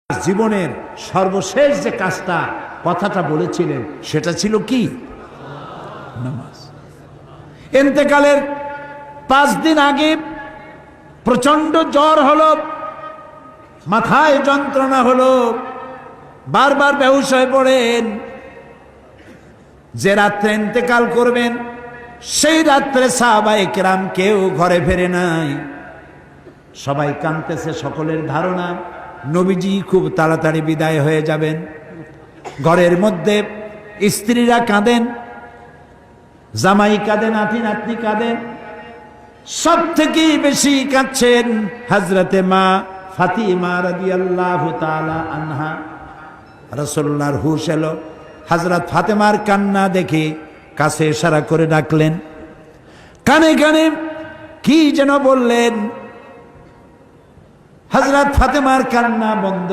জীবনের সর্বশেষ যে কাজটা কথাটা বলেছিলেন সেটা ছিল কি? নামাজ। ইন্তেকালের 5 দিন আগে প্রচন্ড জ্বর হলো, মাথায় যন্ত্রণা হলো, বারবার বেহুশ হয়ে পড়েন। যে রাত্রে ইন্তেকাল করবেন সেই রাত্রে সাহাবায়ে কেরাম কেউ ঘরে ফেরে নাই, সবাই কাঁদতেছে। সকলের ধারণা নবীজি খুব তাড়াতাড়ি বিদায় হয়ে যাবেন। ঘরের মধ্যে স্ত্রীরা কাঁদেন, জামাই কাঁদেন, নাতি নাতনি কাঁদেন। সব থেকে বেশি কাঁদছেন হযরতে মা ফাতিমা রাদিয়াল্লাহু তাআলা আনহা। রাসূলুল্লাহর হুশ এলো, হযরত ফাতেমার কান্না দেখে কাছে ইশারা করে ডাকলেন, কানে কানে কি যেন বললেন। হযরত ফাতেমার কান্না বন্ধ